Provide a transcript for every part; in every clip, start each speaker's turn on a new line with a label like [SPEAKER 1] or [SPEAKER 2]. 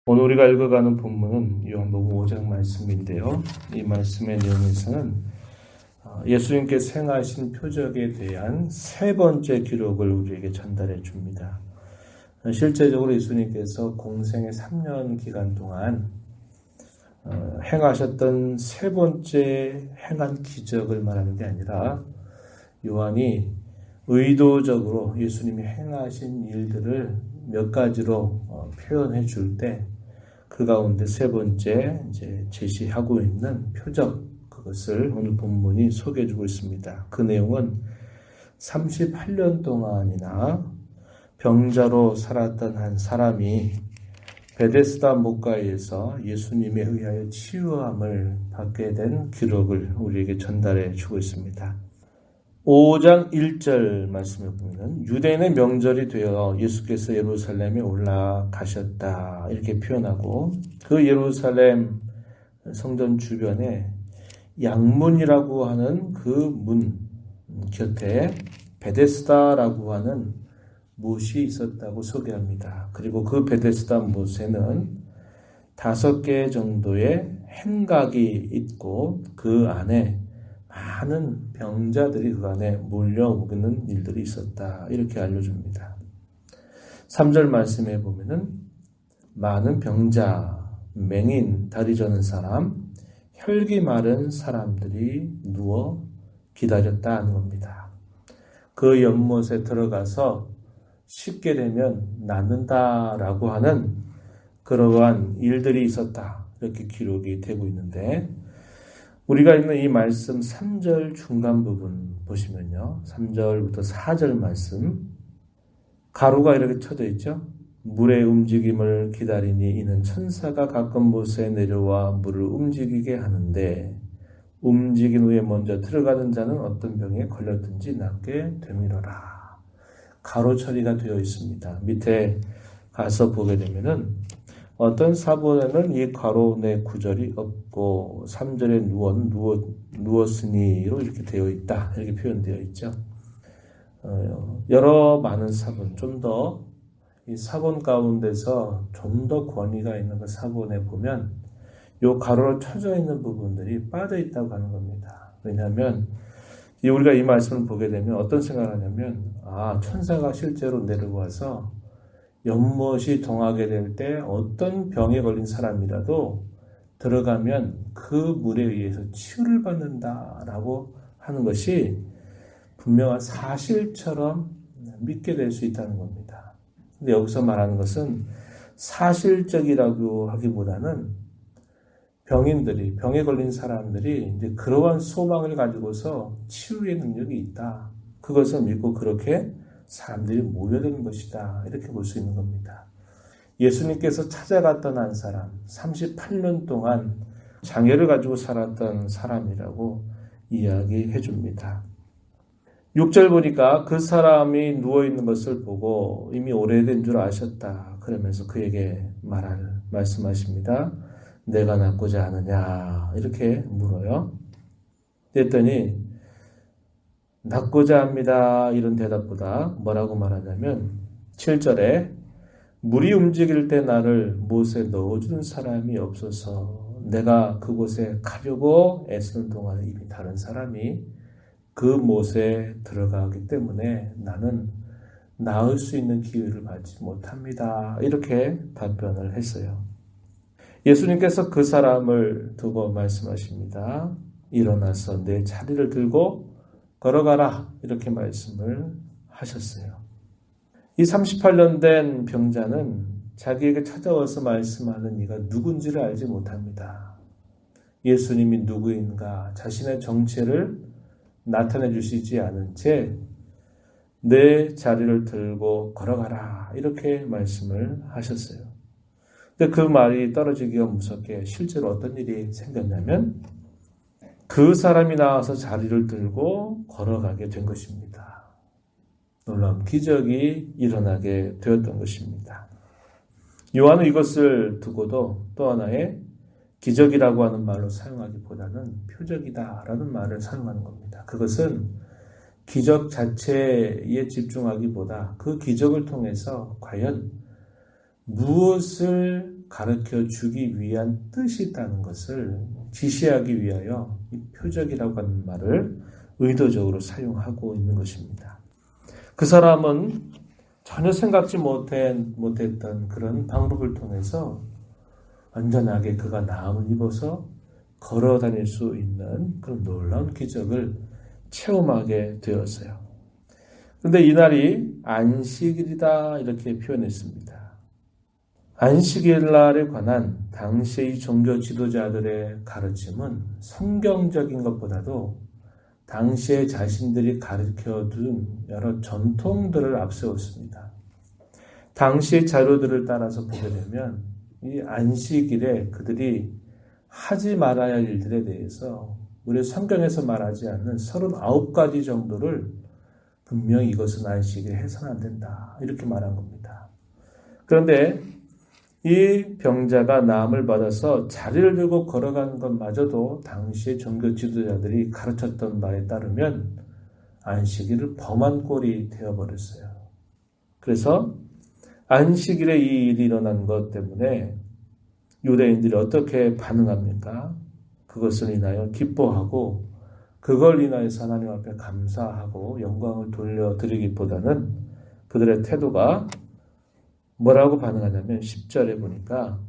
[SPEAKER 1] 오늘 우리가 읽어가는 본문은 요한복음 5장 말씀인데요. 이 말씀의 내용에서는 예수님께서 행하신 표적에 대한 세 번째 기록을 우리에게 전달해 줍니다. 실제적으로 예수님께서 공생의 3년 기간 동안 행하셨던 세 번째 행한 기적을 말하는 게 아니라 요한이 의도적으로 예수님이 행하신 일들을 몇 가지로 표현해 줄 때 그 가운데 세 번째 제시하고 있는 표적, 그것을 오늘 본문이 소개해 주고 있습니다. 그 내용은 38년 동안이나 병자로 살았던 한 사람이 베데스다 못가에서 예수님에 의하여 치유함을 받게 된 기록을 우리에게 전달해 주고 있습니다. 5장 1절 말씀을 보면 유대인의 명절이 되어 예수께서 예루살렘에 올라가셨다 이렇게 표현하고, 그 예루살렘 성전 주변에 양문이라고 하는 그 문 곁에 베데스다라고 하는 못이 있었다고 소개합니다. 그리고 그 베데스다 못에는 5개 정도의 행각이 있고 그 안에 많은 병자들이 그 안에 몰려오는 일들이 있었다 이렇게 알려줍니다. 3절 말씀에 보면은 많은 병자, 맹인, 다리 저는 사람, 혈기 마른 사람들이 누워 기다렸다 하는 겁니다. 그 연못에 들어가서 씻게 되면 낫는다라고 하는 그러한 일들이 있었다 이렇게 기록이 되고 있는데, 우리가 읽는 이 말씀 3절 중간 부분 보시면요, 3절부터 4절 말씀 가로가 이렇게 쳐져 있죠. 물의 움직임을 기다리니 이는 천사가 가끔 못에 내려와 물을 움직이게 하는데 움직인 후에 먼저 들어가는 자는 어떤 병에 걸렸든지 낫게 되미러라. 가로 처리가 되어 있습니다. 밑에 가서 보게 되면은 어떤 사본에는 이 가로 내 구절이 없고 3절에 누웠으니로 이렇게 되어 있다 이렇게 표현되어 있죠. 여러 많은 사본, 좀 더 이 사본 가운데서 좀 더 권위가 있는 그 사본에 보면 이 가로로 쳐져 있는 부분들이 빠져 있다고 하는 겁니다. 왜냐하면 우리가 이 말씀을 보게 되면 어떤 생각을 하냐면, 천사가 실제로 내려와서 연못이 동하게 될 때 어떤 병에 걸린 사람이라도 들어가면 그 물에 의해서 치유를 받는다라고 하는 것이 분명한 사실처럼 믿게 될 수 있다는 겁니다. 근데 여기서 말하는 것은 사실적이라고 하기보다는 병에 걸린 사람들이 이제 그러한 소망을 가지고서 치유의 능력이 있다, 그것을 믿고 그렇게 사람들이 모여드는 것이다 이렇게 볼 수 있는 겁니다. 예수님께서 찾아갔던 한 사람, 38년 동안 장애를 가지고 살았던 사람이라고 이야기해 줍니다. 6절 보니까 그 사람이 누워있는 것을 보고 이미 오래된 줄 아셨다 그러면서 그에게 말씀하십니다. 내가 낫고자 하느냐 이렇게 물어요. 그랬더니 낫고자 합니다 이런 대답보다 뭐라고 말하냐면 7절에 물이 움직일 때 나를 못에 넣어주는 사람이 없어서 내가 그곳에 가려고 애쓰는 동안에 이미 다른 사람이 그 못에 들어가기 때문에 나는 나을 수 있는 기회를 받지 못합니다 이렇게 답변을 했어요. 예수님께서 그 사람을 두고 말씀하십니다. 일어나서 내 자리를 들고 걸어가라 이렇게 말씀을 하셨어요. 이 38년 된 병자는 자기에게 찾아와서 말씀하는 이가 누군지를 알지 못합니다. 예수님이 누구인가 자신의 정체를 나타내 주시지 않은 채 내 자리를 들고 걸어가라 이렇게 말씀을 하셨어요. 근데 그 말이 떨어지기가 무섭게 실제로 어떤 일이 생겼냐면 그 사람이 나와서 자리를 들고 걸어가게 된 것입니다. 놀라운 기적이 일어나게 되었던 것입니다. 요한은 이것을 두고도 또 하나의 기적이라고 하는 말로 사용하기보다는 표적이다라는 말을 사용하는 겁니다. 그것은 기적 자체에 집중하기보다 그 기적을 통해서 과연 무엇을 가르쳐 주기 위한 뜻이 있다는 것을 지시하기 위하여 이 표적이라고 하는 말을 의도적으로 사용하고 있는 것입니다. 그 사람은 전혀 생각지 못했던 그런 방법을 통해서 완전하게 그가 나음을 입어서 걸어 다닐 수 있는 그런 놀라운 기적을 체험하게 되었어요. 그런데 이날이 안식일이다 이렇게 표현했습니다. 안식일 날에 관한 당시의 종교 지도자들의 가르침은 성경적인 것보다도 당시에 자신들이 가르쳐둔 여러 전통들을 앞세웠습니다. 당시의 자료들을 따라서 보게 되면 이 안식일에 그들이 하지 말아야 할 일들에 대해서 우리 성경에서 말하지 않는 39가지 정도를 분명히 이것은 안식일에 해서는 안 된다 이렇게 말한 겁니다. 그런데 이 병자가 나음을 받아서 자리를 들고 걸어가는 것마저도 당시의 종교 지도자들이 가르쳤던 바에 따르면 안식일을 범한 꼴이 되어버렸어요. 그래서 안식일에 이 일이 일어난 것 때문에 유대인들이 어떻게 반응합니까? 그것을 인하여 기뻐하고 그걸 인하여서 하나님 앞에 감사하고 영광을 돌려드리기보다는 그들의 태도가 뭐라고 반응하냐면 10절에 보니까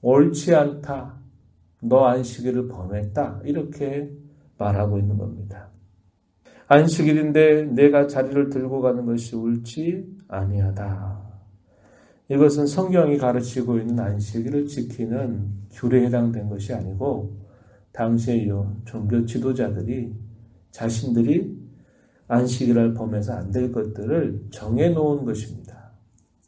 [SPEAKER 1] 옳지 않다. 너 안식일을 범했다. 이렇게 말하고 있는 겁니다. 안식일인데 내가 자리를 들고 가는 것이 옳지 아니하다. 이것은 성경이 가르치고 있는 안식일을 지키는 규례에 해당된 것이 아니고 당시의 종교 지도자들이 자신들이 안식일을 범해서 안 될 것들을 정해놓은 것입니다.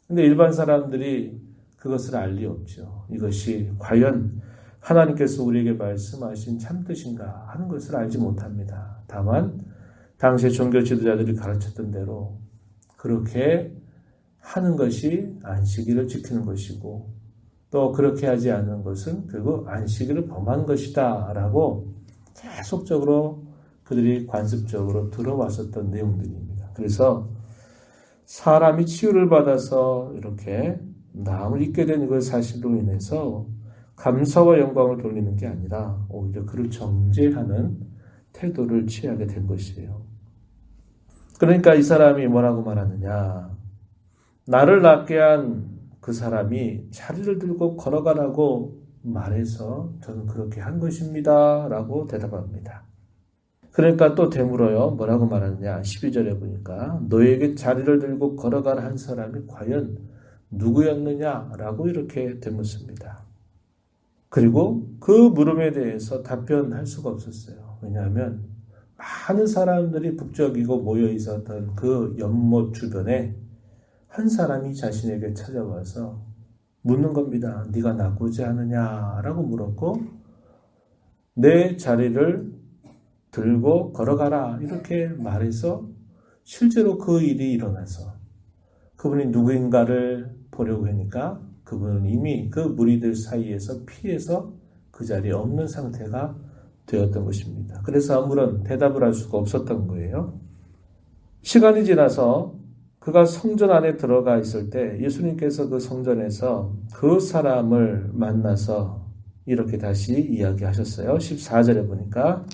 [SPEAKER 1] 근데 일반 사람들이 그것을 알 리 없죠. 이것이 과연 하나님께서 우리에게 말씀하신 참뜻인가 하는 것을 알지 못합니다. 다만 당시의 종교 지도자들이 가르쳤던 대로 그렇게 하는 것이 안식일을 지키는 것이고 또 그렇게 하지 않는 것은 결국 안식일을 범한 것이다 라고 계속적으로 그들이 관습적으로 들어왔었던 내용들입니다. 그래서 사람이 치유를 받아서 이렇게 나음을 입게 된 그 사실로 인해서 감사와 영광을 돌리는 게 아니라 오히려 그를 정죄하는 태도를 취하게 된 것이에요. 그러니까 이 사람이 뭐라고 말하느냐. 나를 낫게 한 그 사람이 자리를 들고 걸어가라고 말해서 저는 그렇게 한 것입니다. 라고 대답합니다. 그러니까 또 되물어요. 뭐라고 말하느냐. 12절에 보니까 너에게 자리를 들고 걸어가라 한 사람이 과연 누구였느냐라고 이렇게 되묻습니다. 그리고 그 물음에 대해서 답변할 수가 없었어요. 왜냐하면 많은 사람들이 북적이고 모여 있었던 그 연못 주변에 한 사람이 자신에게 찾아와서 묻는 겁니다. 네가 낫고자 하느냐라고 물었고 내 자리를 들고 걸어가라 이렇게 말해서 실제로 그 일이 일어나서 그분이 누구인가를 보려고 하니까 그분은 이미 그 무리들 사이에서 피해서 그 자리에 없는 상태가 되었던 것입니다. 그래서 아무런 대답을 할 수가 없었던 거예요. 시간이 지나서 그가 성전 안에 들어가 있을 때 예수님께서 그 성전에서 그 사람을 만나서 이렇게 다시 이야기하셨어요. 14절에 보니까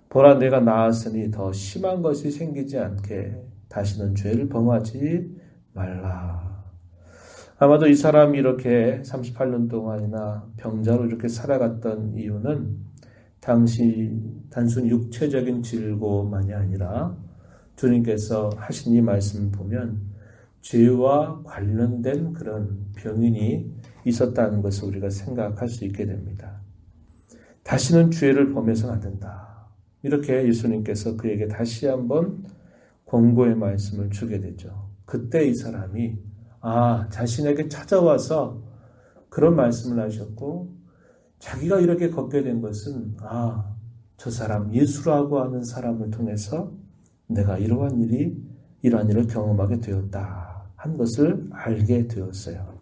[SPEAKER 1] 보라 내가 나았으니 더 심한 것이 생기지 않게 다시는 죄를 범하지 말라. 아마도 이 사람이 이렇게 38년 동안이나 병자로 이렇게 살아갔던 이유는 당시 단순 육체적인 질고만이 아니라 주님께서 하신 이 말씀을 보면 죄와 관련된 그런 병인이 있었다는 것을 우리가 생각할 수 있게 됩니다. 다시는 죄를 범해서는 안 된다. 이렇게 예수님께서 그에게 다시 한번 권고의 말씀을 주게 되죠. 그때 이 사람이 자신에게 찾아와서 그런 말씀을 하셨고 자기가 이렇게 걷게 된 것은 저 사람 예수라고 하는 사람을 통해서 내가 이러한 일을 경험하게 되었다 한 것을 알게 되었어요.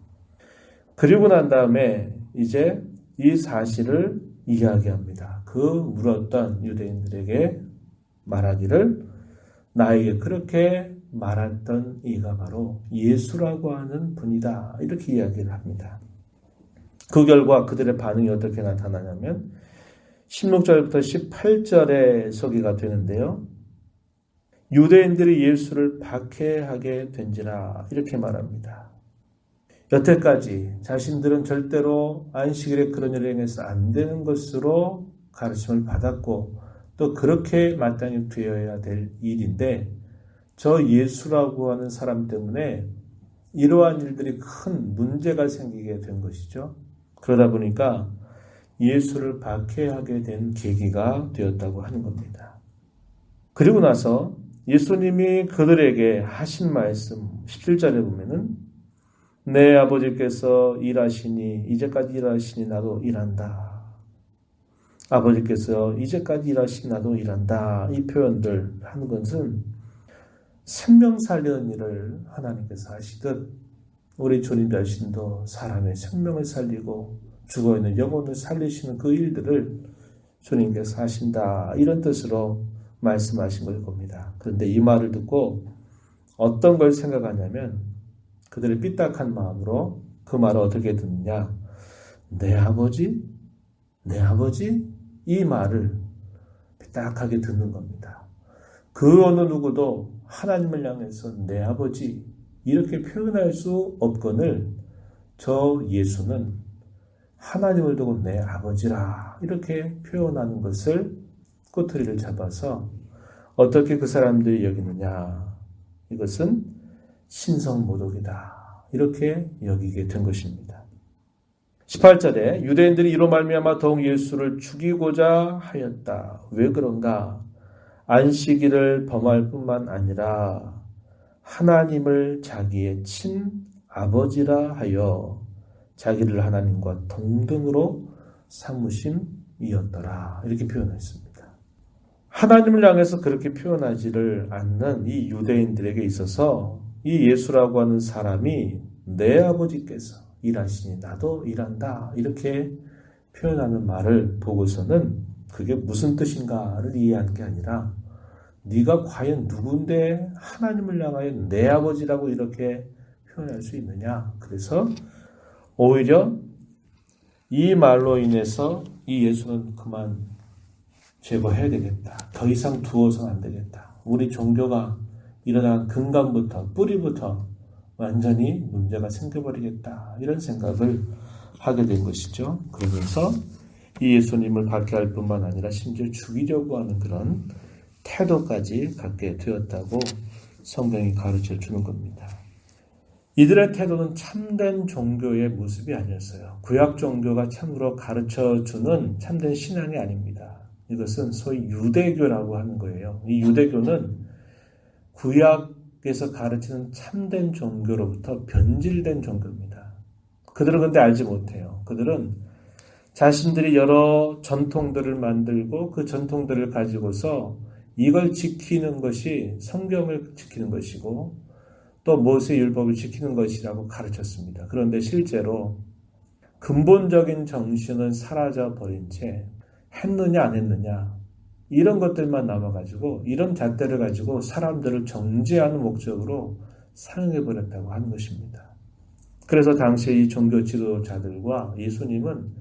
[SPEAKER 1] 그리고 난 다음에 이제 이 사실을 이야기합니다. 그 물었던 유대인들에게 말하기를 나에게 그렇게 말했던 이가 바로 예수라고 하는 분이다 이렇게 이야기를 합니다. 그 결과 그들의 반응이 어떻게 나타나냐면 16절부터 18절에 소개가 되는데요. 유대인들이 예수를 박해하게 된지라 이렇게 말합니다. 여태까지 자신들은 절대로 안식일에 그런 일을 행해서 안 되는 것으로 가르침을 받았고 또 그렇게 마땅히 되어야 될 일인데 저 예수라고 하는 사람 때문에 이러한 일들이 큰 문제가 생기게 된 것이죠. 그러다 보니까 예수를 박해하게 된 계기가 되었다고 하는 겁니다. 그리고 나서 예수님이 그들에게 하신 말씀 17절에 보면은 내 아버지께서 일하시니 이제까지 일하시니 나도 일한다. 아버지께서 이제까지 일하시니 나도 일한다. 이 표현들 하는 것은 생명 살리는 일을 하나님께서 하시듯 우리 주님 자신도 사람의 생명을 살리고 죽어있는 영혼을 살리시는 그 일들을 주님께서 하신다. 이런 뜻으로 말씀하신 걸 겁니다. 그런데 이 말을 듣고 어떤 걸 생각하냐면 그들의 삐딱한 마음으로 그 말을 어떻게 듣느냐. 내 아버지? 내 아버지? 이 말을 삐딱하게 듣는 겁니다. 그 어느 누구도 하나님을 향해서 내 아버지 이렇게 표현할 수 없거늘 저 예수는 하나님을 두고 내 아버지라 이렇게 표현하는 것을 꼬투리를 잡아서 어떻게 그 사람들이 여기느냐. 이것은 신성모독이다. 이렇게 여기게 된 것입니다. 18절에 유대인들이 이로 말미암아 더욱 예수를 죽이고자 하였다. 왜 그런가? 안식일을 범할 뿐만 아니라 하나님을 자기의 친아버지라 하여 자기를 하나님과 동등으로 삼으심이었더라. 이렇게 표현했습니다. 하나님을 향해서 그렇게 표현하지를 않는 이 유대인들에게 있어서 이 예수라고 하는 사람이 내 아버지께서 일하시니 나도 일한다. 이렇게 표현하는 말을 보고서는 그게 무슨 뜻인가를 이해한 게 아니라 네가 과연 누군데 하나님을 향하여 내 아버지라고 이렇게 표현할 수 있느냐. 그래서 오히려 이 말로 인해서 이 예수는 그만 제거해야 되겠다. 더 이상 두어서는 안 되겠다. 우리 종교가 일어난 근간부터 뿌리부터 완전히 문제가 생겨버리겠다. 이런 생각을 하게 된 것이죠. 그러면서 이 예수님을 박해할 뿐만 아니라 심지어 죽이려고 하는 그런 태도까지 갖게 되었다고 성경이 가르쳐 주는 겁니다. 이들의 태도는 참된 종교의 모습이 아니었어요. 구약 종교가 참으로 가르쳐 주는 참된 신앙이 아닙니다. 이것은 소위 유대교라고 하는 거예요. 이 유대교는 구약에서 가르치는 참된 종교로부터 변질된 종교입니다. 그들은 근데 알지 못해요. 그들은 자신들이 여러 전통들을 만들고 그 전통들을 가지고서 이걸 지키는 것이 성경을 지키는 것이고 또 모세의 율법을 지키는 것이라고 가르쳤습니다. 그런데 실제로 근본적인 정신은 사라져 버린 채 했느냐 안 했느냐 이런 것들만 남아가지고 이런 잣대를 가지고 사람들을 정죄하는 목적으로 사용해버렸다고 하는 것입니다. 그래서 당시에 이 종교 지도자들과 예수님은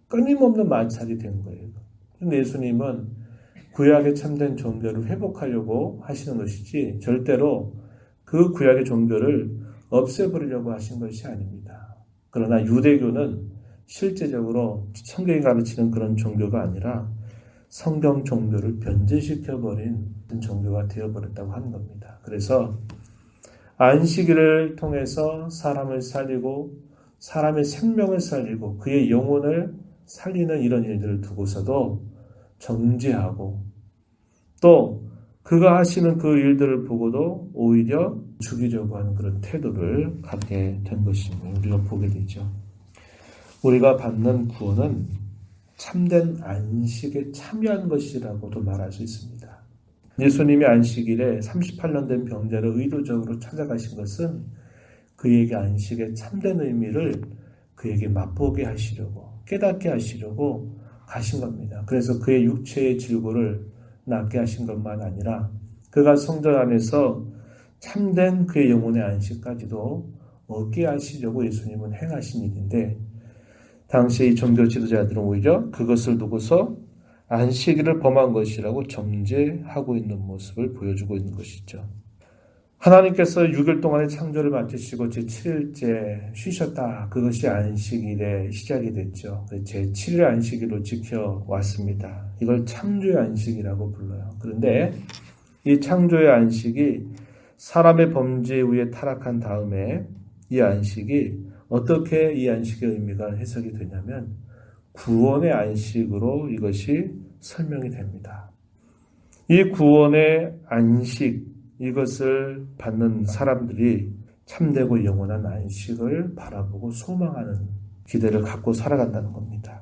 [SPEAKER 1] 끊임없는 마찰이 된 거예요. 그런데 예수님은 구약의 참된 종교를 회복하려고 하시는 것이지 절대로 그 구약의 종교를 없애버리려고 하신 것이 아닙니다. 그러나 유대교는 실제적으로 성경이 가르치는 그런 종교가 아니라 성경 종교를 변질시켜버린 종교가 되어버렸다고 하는 겁니다. 그래서 안식일을 통해서 사람을 살리고 사람의 생명을 살리고 그의 영혼을 살리는 이런 일들을 두고서도 정죄하고 또 그가 하시는 그 일들을 보고도 오히려 죽이려고 하는 그런 태도를 갖게 된 것임을 우리가 보게 되죠. 우리가 받는 구원은 참된 안식에 참여한 것이라고도 말할 수 있습니다. 예수님이 안식일에 38년 된 병자를 의도적으로 찾아가신 것은 그에게 안식의 참된 의미를 그에게 맛보게 하시려고 깨닫게 하시려고 가신 겁니다. 그래서 그의 육체의 질고를 낫게 하신 것만 아니라 그가 성전 안에서 참된 그의 영혼의 안식까지도 얻게 하시려고 예수님은 행하신 일인데 당시 이 종교 지도자들은 오히려 그것을 두고서 안식일을 범한 것이라고 정죄하고 있는 모습을 보여주고 있는 것이죠. 하나님께서 6일 동안의 창조를 마치시고 제7일째 쉬셨다. 그것이 안식일의 시작이 됐죠. 제7일 안식일로 지켜왔습니다. 이걸 창조의 안식이라고 불러요. 그런데 이 창조의 안식이 사람의 범죄 위에 타락한 다음에 이 안식이 어떻게 이 안식의 의미가 해석이 되냐면 구원의 안식으로 이것이 설명이 됩니다. 이 구원의 안식, 이것을 받는 사람들이 참되고 영원한 안식을 바라보고 소망하는 기대를 갖고 살아간다는 겁니다.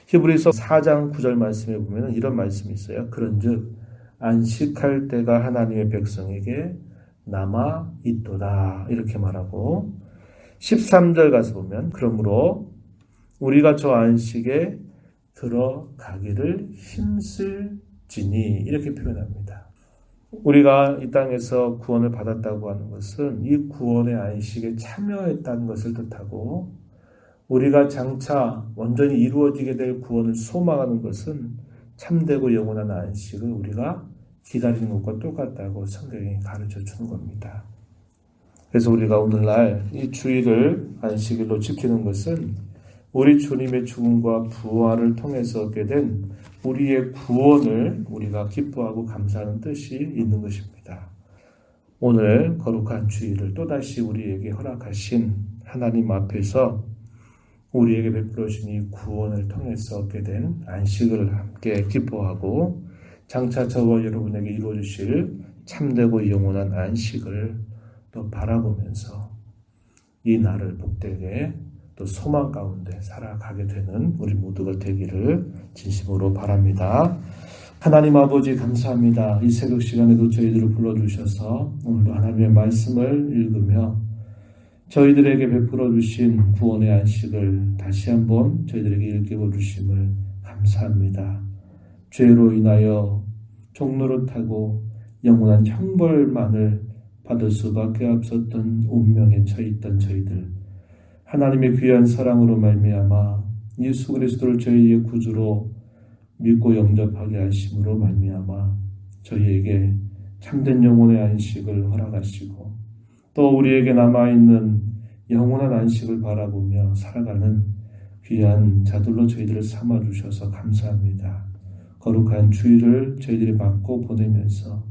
[SPEAKER 1] 히브리서 4장 9절 말씀에 보면 이런 말씀이 있어요. 그런즉 안식할 때가 하나님의 백성에게 남아 있도다 이렇게 말하고 13절 가서 보면 그러므로 우리가 저 안식에 들어가기를 힘쓸지니 이렇게 표현합니다. 우리가 이 땅에서 구원을 받았다고 하는 것은 이 구원의 안식에 참여했다는 것을 뜻하고 우리가 장차 완전히 이루어지게 될 구원을 소망하는 것은 참되고 영원한 안식을 우리가 기다리는 것과 똑같다고 성경이 가르쳐 주는 겁니다. 그래서 우리가 오늘날 이 주일을 안식일로 지키는 것은 우리 주님의 죽음과 부활을 통해서 얻게 된 우리의 구원을 우리가 기뻐하고 감사하는 뜻이 있는 것입니다. 오늘 거룩한 주일을 또다시 우리에게 허락하신 하나님 앞에서 우리에게 베풀어 주신 이 구원을 통해서 얻게 된 안식을 함께 기뻐하고 장차 저와 여러분에게 이루어 주실 참되고 영원한 안식을 또 바라보면서 이 날을 복되게 또 소망 가운데 살아가게 되는 우리 모두가 되기를 진심으로 바랍니다. 하나님 아버지 감사합니다. 이 새벽 시간에도 저희들을 불러주셔서 오늘도 하나님의 말씀을 읽으며 저희들에게 베풀어 주신 구원의 안식을 다시 한번 저희들에게 일깨워 주심을 감사합니다. 죄로 인하여 종노릇하고 영원한 형벌만을 받을 수밖에 없었던 운명에 처해 있던 저희들, 하나님의 귀한 사랑으로 말미암아 예수 그리스도를 저희의 구주로 믿고 영접하게 하심으로 말미암아 저희에게 참된 영혼의 안식을 허락하시고 또 우리에게 남아있는 영원한 안식을 바라보며 살아가는 귀한 자들로 저희들을 삼아주셔서 감사합니다. 거룩한 주일을 저희들이 맞고 보내면서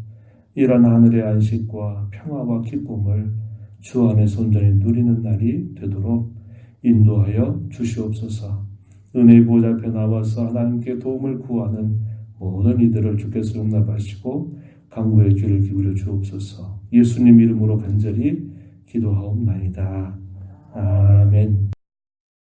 [SPEAKER 1] 이런 하늘의 안식과 평화와 기쁨을 주 안에서 온전히 누리는 날이 되도록 인도하여 주시옵소서. 은혜의 보좌 앞에 나와서 하나님께 도움을 구하는 모든 이들을 주께서 용납하시고 강구의 귀를 기울여 주옵소서. 예수님 이름으로 간절히 기도하옵나이다. 아멘.